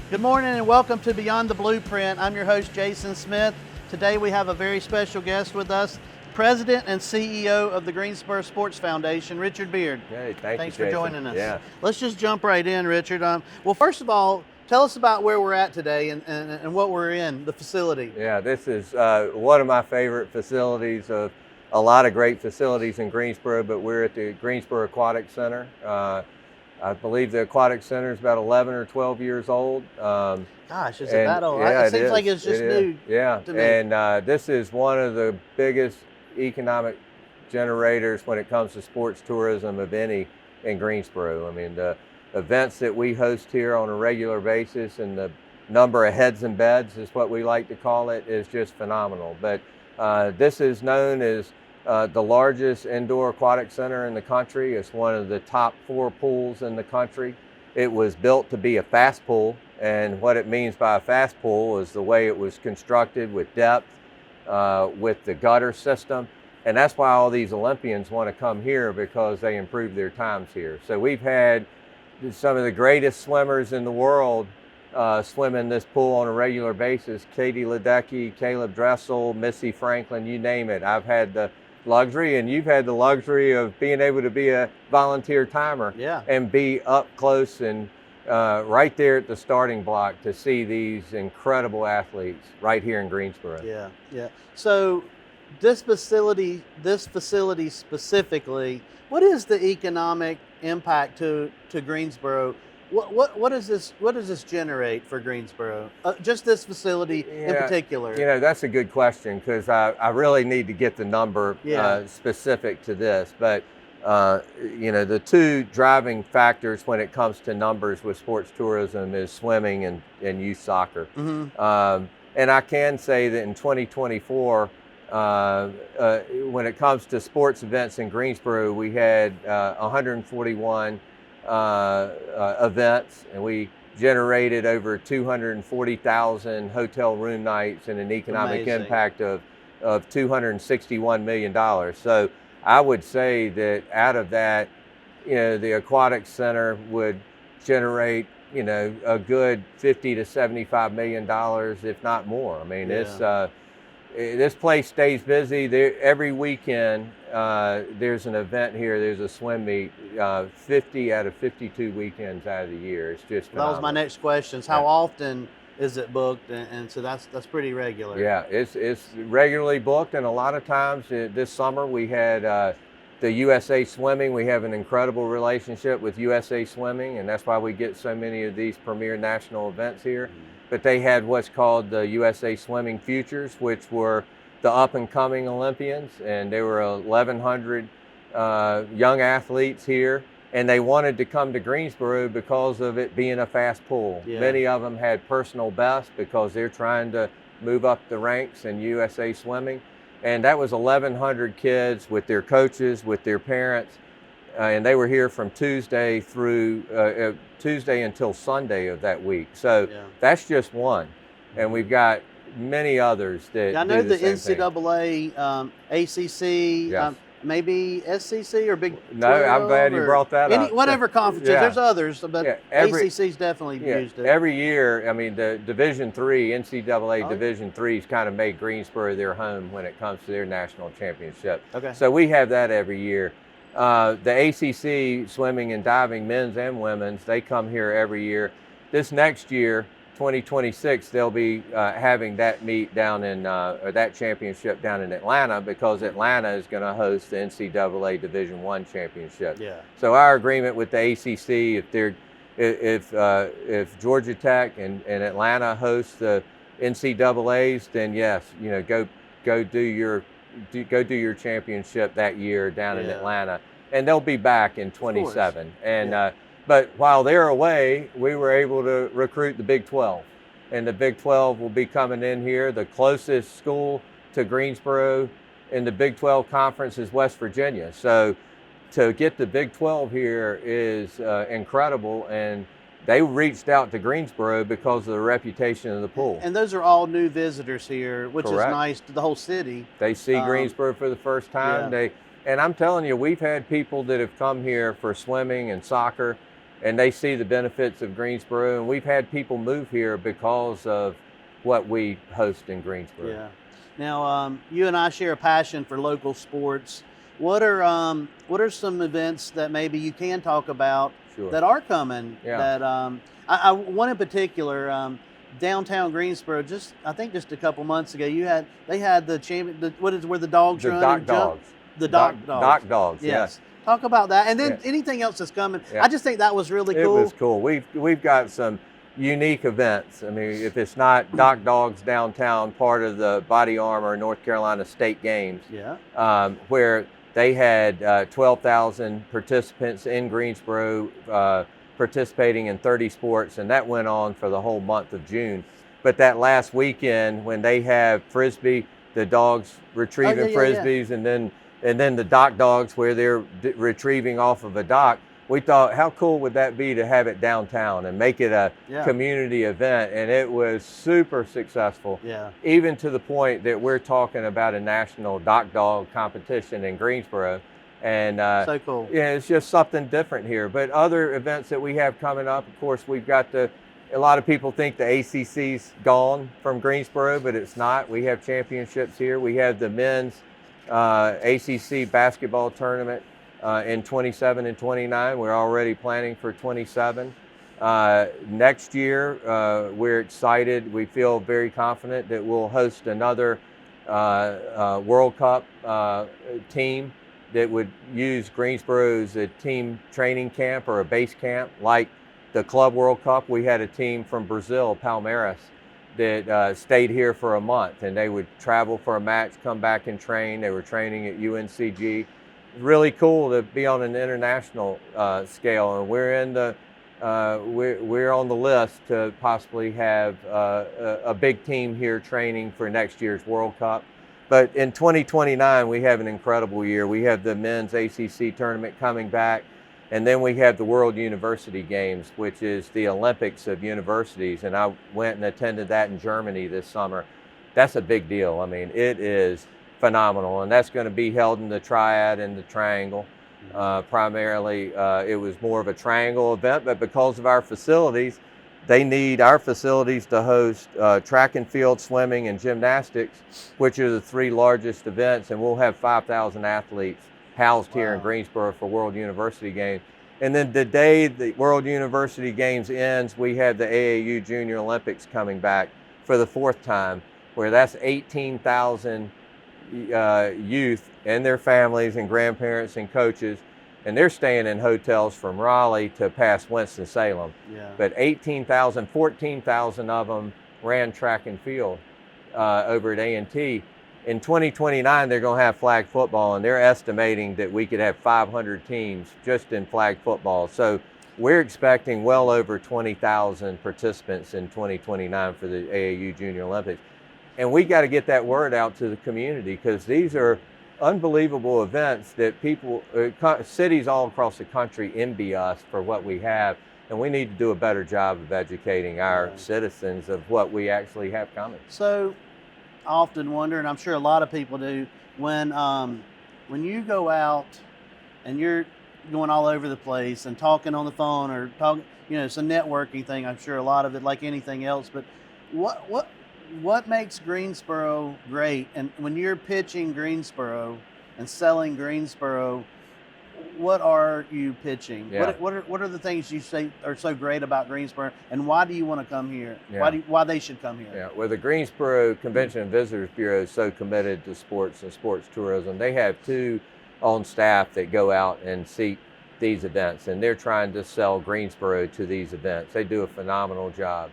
Good morning and welcome to Beyond the Blueprint. I'm your host, Jason Smith. Today we have a very special guest with us, President and CEO of the Greensboro Sports Foundation, Richard Beard. Hey, Thanks you, for Jason. joining us. Yeah. Let's just jump right in, Richard. Well, first of all, tell us about where we're at today and what we're in, the facility. Yeah, this is one of my favorite facilities of a lot of great facilities in Greensboro, but we're at the Greensboro Aquatic Center. I believe the Aquatic Center is about 11 or 12 years old. Gosh, is it that old? Yeah, it seems like it's just new Yeah, to me. and this is one of the biggest economic generators when it comes to sports tourism of any in Greensboro. I mean, the events that we host here on a regular basis and the number of heads and beds is what we like to call it is just phenomenal. But this is known as the largest indoor aquatic center in the country. It's one of the top 4 pools in the country. It was built to be a fast pool, and what it means by a fast pool is the way it was constructed with depth, with the gutter system, and that's why all these Olympians want to come here, because they improve their times here. So we've had some of the greatest swimmers in the world swim in this pool on a regular basis. Katie Ledecky, Caleb Dressel, Missy Franklin, you name it. I've had the luxury, and you've had the luxury of being able to be a volunteer timer and be up close and right there at the starting block to see these incredible athletes right here in Greensboro. Yeah. So this facility specifically, what is the economic impact to Greensboro? What does this generate for Greensboro? Just this facility in particular. You know, that's a good question, because I really need to get the number specific to this. But you know, the 2 driving factors when it comes to numbers with sports tourism is swimming and youth soccer. Mm-hmm. And I can say that in 2024, when it comes to sports events in Greensboro, we had 141 events, and we generated over 240,000 hotel room nights and an economic impact of $261 million. So I would say that out of that, you know, the Aquatic Center would generate, you know, a good $50 to $75 million, if not more. I mean, this place stays busy. Every weekend, there's an event here. There's a swim meet. 50 out of 52 weekends out of the year. It's just phenomenal. That was my next question. How often is it booked? And so that's pretty regular. Yeah, it's regularly booked, and a lot of times this summer we had the USA Swimming. We have an incredible relationship with USA Swimming, and that's why we get so many of these premier national events here. But they had what's called the USA Swimming Futures, which were the up-and-coming Olympians, and there were 1,100 young athletes here, and they wanted to come to Greensboro because of it being a fast pool. Yeah. Many of them had personal bests because they're trying to move up the ranks in USA Swimming, and that was 1,100 kids with their coaches, with their parents, and they were here from Tuesday until Sunday of that week. So that's just one, and we've got many others that I know do the same NCAA, ACC, maybe SCC or Big 12. No, I'm glad you brought that up. Whatever conferences, there's others, but ACC's definitely used it. Every year, I mean, the Division III, NCAA Division III's kind of made Greensboro their home when it comes to their national championship. Okay. So we have that every year. The ACC, swimming and diving, men's and women's, they come here every year. This next year, 2026, they'll be having that meet down in, or that championship down in Atlanta, because Atlanta is going to host the NCAA Division I championship. Yeah. So our agreement with the ACC, if Georgia Tech and Atlanta host the NCAA's, then yes, you know, go do your championship that year down in Atlanta, and they'll be back in 27. And but while they're away, we were able to recruit the Big 12, and the Big 12 will be coming in here. The closest school to Greensboro in the Big 12 conference is West Virginia. So to get the Big 12 here is incredible, and they reached out to Greensboro because of the reputation of the pool. And those are all new visitors here, which is nice to the whole city. They see Greensboro for the first time. And I'm telling you, we've had people that have come here for swimming and soccer and they see the benefits of Greensboro, and we've had people move here because of what we host in Greensboro. Yeah. Now, you and I share a passion for local sports. What are some events that maybe you can talk about Sure. that are coming? Yeah. That one in particular, downtown Greensboro. I think just a couple months ago, they had the champion. Where the dogs The run Dock and jump? Dogs. The Dock Dogs. Dock Dogs. Yes. Talk about that, and then Yeah. anything else that's coming. Yeah. I just think that was really cool. It was cool. We've got some unique events. I mean, if it's not Dock Dogs downtown, part of the Body Armor North Carolina State Games, Yeah. where they had 12,000 participants in Greensboro participating in 30 sports, and that went on for the whole month of June. But that last weekend, when they have Frisbee, the dogs retrieving Frisbees, and then the Dock Dogs where they're retrieving off of a dock, we thought, how cool would that be to have it downtown and make it a community event? And it was super successful, even to the point that we're talking about a national Dock Dog competition in Greensboro. And so cool. Yeah, it's just something different here. But other events that we have coming up, of course, we've got a lot of people think the ACC's gone from Greensboro, but it's not. We have championships here. We have the men's ACC basketball tournament in 27 and 29. We're already planning for 27. Next year, we're excited. We feel very confident that we'll host another World Cup team that would use Greensboro as a team training camp or a base camp. Like the Club World Cup, we had a team from Brazil, Palmeiras, that stayed here for a month, and they would travel for a match, come back and train. They were training at UNCG. Really cool to be on an international scale, and we're on the list to possibly have a big team here training for next year's World Cup. But in 2029, we have an incredible year. We have the men's ACC tournament coming back, and then we have the World University Games, which is the Olympics of universities, and I went and attended that in Germany this summer. That's a big deal. I mean, it is phenomenal, and that's going to be held in the Triad and the Triangle. Primarily, it was more of a triangle event, but because of our facilities, they need our facilities to host track and field, swimming, and gymnastics, which are the three largest events, and we'll have 5,000 athletes housed here in Greensboro for World University Games. And then the day the World University Games ends, we have the AAU Junior Olympics coming back for the fourth time, where that's 18,000 youth and their families and grandparents and coaches, and they're staying in hotels from Raleigh to past Winston-Salem. But 18,000, 14,000 of them ran track and field over at A&T. In 2029, they're going to have flag football, and they're estimating that we could have 500 teams just in flag football. So we're expecting well over 20,000 participants in 2029 for the AAU Junior Olympics. And we got to get that word out to the community, because these are unbelievable events that people, cities all across the country envy us for what we have. And we need to do a better job of educating our citizens of what we actually have coming. So I often wonder, and I'm sure a lot of people do, when you go out and you're going all over the place and talking on the phone or talking, it's a networking thing. I'm sure a lot of it, like anything else. But what makes Greensboro great? And when you're pitching Greensboro and selling Greensboro, what are you pitching? What are the things you say are so great about Greensboro, and why do you want to come here? Why they should come here? Yeah, well, the Greensboro Convention and Visitors Bureau is so committed to sports and sports tourism. They have 2 on staff that go out and seek these events, and they're trying to sell Greensboro to these events. They do a phenomenal job.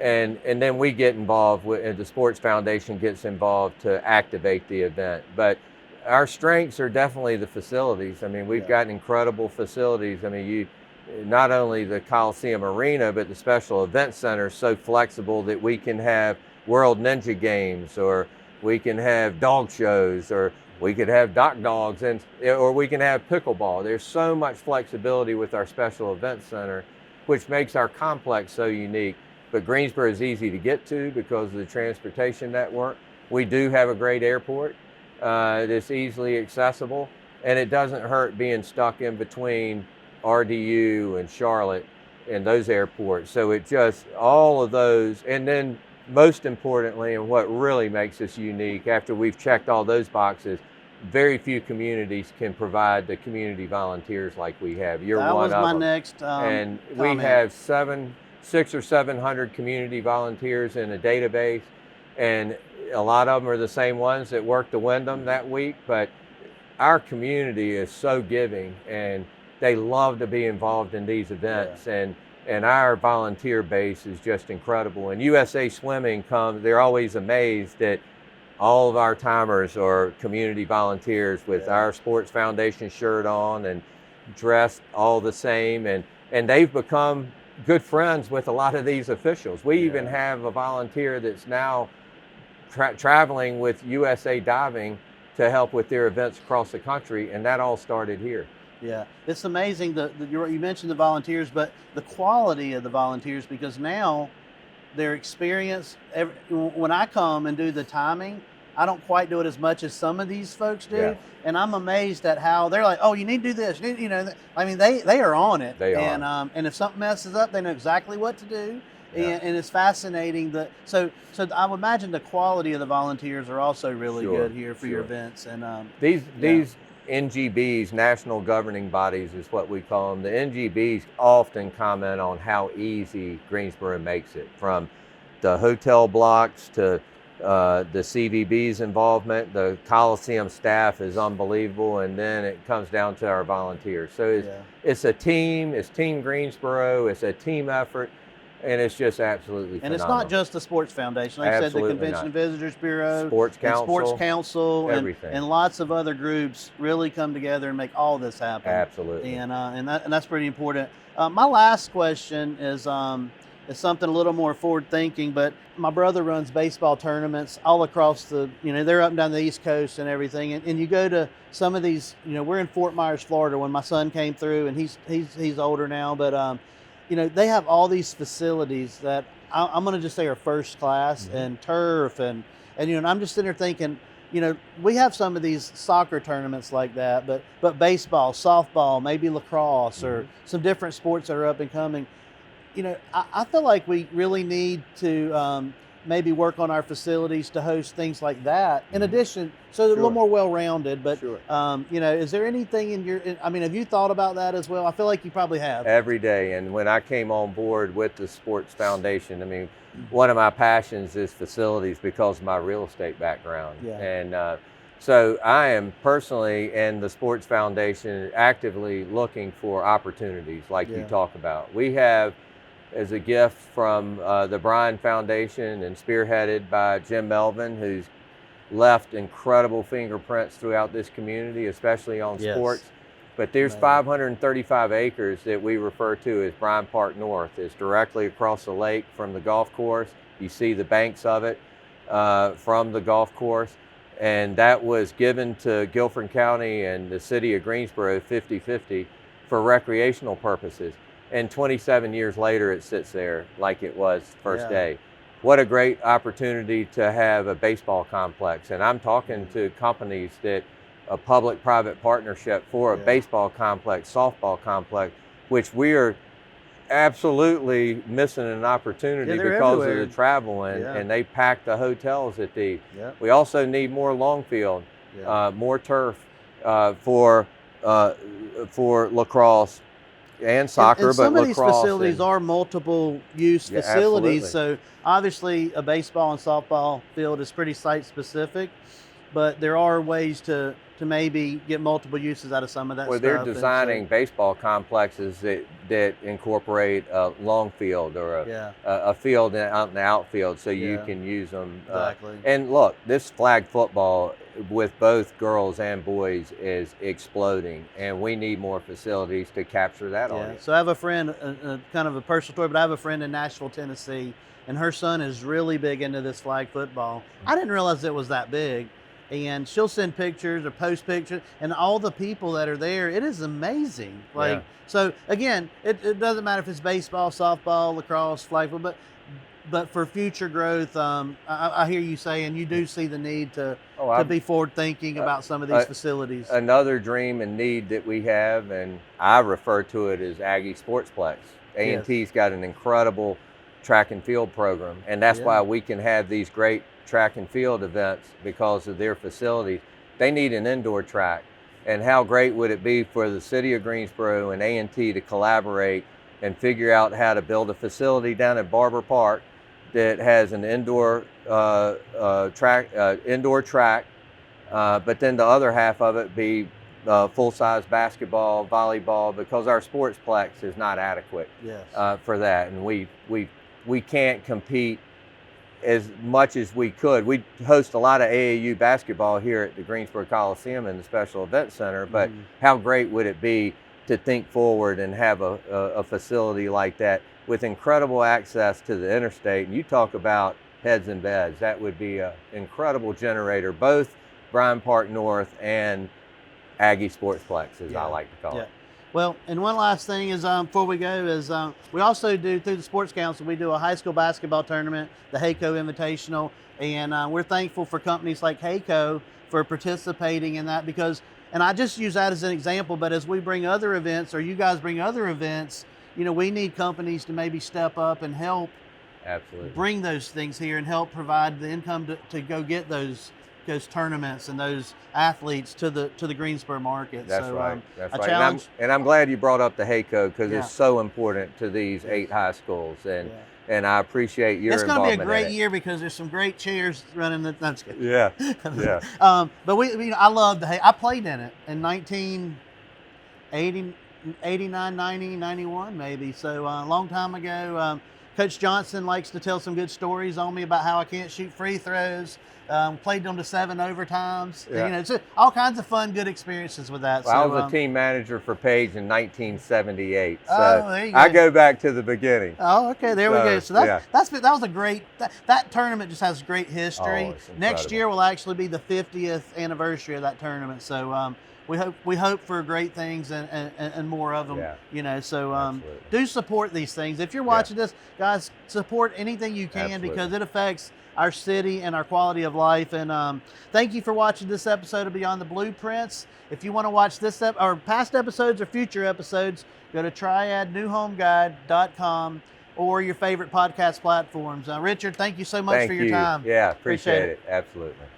And then we get involved and the Sports Foundation gets involved to activate the event. But our strengths are definitely the facilities. I mean, we've got incredible facilities. I mean, not only the Coliseum Arena, but the Special Event Center is so flexible that we can have World Ninja Games, or we can have dog shows, or we could have Dock Dogs, or we can have pickleball. There's so much flexibility with our Special Event Center, which makes our complex so unique. But Greensboro is easy to get to because of the transportation network. We do have a great airport that's easily accessible, and it doesn't hurt being stuck in between RDU and Charlotte and those airports. So it just, all of those, and then most importantly, and what really makes us unique, after we've checked all those boxes, very few communities can provide the community volunteers like we have. You're That one was of my them. next And we comment. have 600 or 700 community volunteers in a database, and a lot of them are the same ones that worked the Wyndham that week, but our community is so giving, and they love to be involved in these events. And our volunteer base is just incredible. And USA Swimming comes, they're always amazed that all of our timers are community volunteers with our Sports Foundation shirt on and dressed all the same. And they've become good friends with a lot of these officials. We even have a volunteer that's now traveling with USA Diving to help with their events across the country, and that all started here. Yeah, it's amazing you mentioned the volunteers, but the quality of the volunteers, because now their experience, when I come and do the timing, I don't quite do it as much as some of these folks do. Yeah. And I'm amazed at how they're like, oh, you need to do this. I mean, they are on it. They and, are. And if something messes up, they know exactly what to do. Yeah. And it's fascinating so I would imagine the quality of the volunteers are also really good here for your events. And these NGBs, national governing bodies is what we call them. The NGBs often comment on how easy Greensboro makes it, from the hotel blocks to the CVB's involvement. The Coliseum staff is unbelievable, and then it comes down to our volunteers. So it's a team, it's Team Greensboro, it's a team effort. And it's just absolutely phenomenal. And it's not just the Sports Foundation. Like I said, the Convention and Visitors Bureau, Sports Council, everything. And lots of other groups really come together and make all this happen. Absolutely. And that's pretty important. My last question is something a little more forward thinking, but my brother runs baseball tournaments all across they're up and down the East Coast and everything. And you go to some of these, we're in Fort Myers, Florida, when my son came through, and he's older now, but they have all these facilities that I'm going to just say are first class, and turf, and I'm just sitting there thinking, we have some of these soccer tournaments like that, but baseball, softball, maybe lacrosse, or some different sports that are up and coming. I feel like we really need to maybe work on our facilities to host things like that. In addition, so they're a little more well-rounded. But is there anything have you thought about that as well? I feel like you probably have. Every day. And when I came on board with the Sports Foundation, one of my passions is facilities because of my real estate background. Yeah. And so I am personally, and the Sports Foundation, actively looking for opportunities like you talk about. We have, as a gift from the Bryan Foundation and spearheaded by Jim Melvin, who's left incredible fingerprints throughout this community, especially on sports. But there's 535 acres that we refer to as Bryan Park North. It's directly across the lake from the golf course. You see the banks of it from the golf course. And that was given to Guilford County and the city of Greensboro 50-50 for recreational purposes. And 27 years later, it sits there like it was first day. What a great opportunity to have a baseball complex. And I'm talking to companies that a public-private partnership for a baseball complex, softball complex, which we are absolutely missing an opportunity because of the travel, and they pack the hotels at the. We also need more long field, more turf for lacrosse and soccer, and but some of these lacrosse facilities are multiple use facilities. Absolutely. So obviously a baseball and softball field is pretty site specific, but there are ways to maybe get multiple uses out of some of that stuff. They're designing baseball complexes that incorporate a long field or a field out in the outfield, so you can use them. Exactly. And look, this flag football with both girls and boys is exploding, and we need more facilities to capture that audience. So I have a friend, kind of a personal story, but I have a friend in Nashville, Tennessee, and her son is really big into this flag football. I didn't realize it was that big. And she'll send pictures or post pictures, and all the people that are there, it is amazing. So again, it doesn't matter if it's baseball, softball, lacrosse, flag football, but but for future growth, I hear you saying you do see the need to Oh, be forward thinking about some of these facilities. Another dream and need that we have, and I refer to it as Aggie Sportsplex. A&T's got an incredible track and field program, and that's why we can have these great track and field events because of their facilities. They need an indoor track, and how great would it be for the city of Greensboro and A&T to collaborate and figure out how to build a facility down at Barber Park that has an indoor track, but then the other half of it be full-size basketball, volleyball, because our sportsplex is not adequate for that, and we can't compete as much as we could. We host a lot of AAU basketball here at the Greensboro Coliseum and the Special Event Center, but how great would it be to think forward and have a facility like that with incredible access to the interstate? And you talk about heads and beds, that would be an incredible generator, both Bryan Park North and Aggie Sportsplex, as I like to call it. Well, and one last thing is before we go is we also do, through the Sports Council, we do a high school basketball tournament, the HACO Invitational, and we're thankful for companies like HACO for participating in that because, and I just use that as an example, but as we bring other events or you guys bring other events, you know, we need companies to maybe step up and help bring those things here and help provide the income to go get those tournaments and those athletes to the Greensboro market. That's so, right. That's right. Challenge, and I'm glad you brought up the HACO because it's so important to these 8 high schools, and I appreciate your involvement. It's going to be a great year because there's some great chairs running. No, I'm just kidding. Yeah. But I love the HACO. I played in it in 1980. 89, 90, 91 maybe. So a long time ago. Coach Johnson likes to tell some good stories on me about how I can't shoot free throws. Played them to 7 overtimes. You know, it's all kinds of fun, good experiences with that. Well, so, I was a team manager for Page in 1978. So there you go. I go back to the beginning. Oh, okay, there we go. So that was a great, that tournament just has great history. Next year will actually be the 50th anniversary of that tournament. So we hope for great things and more of them. You know, so do support these things. If you're watching this, guys, support anything you can because it affects our city and our quality of life. And thank you for watching this episode of Beyond the Blueprints. If you want to watch this or past episodes or future episodes, go to triadnewhomeguide.com or your favorite podcast platforms. Richard, thank you so much for your time. Yeah, appreciate it. Absolutely.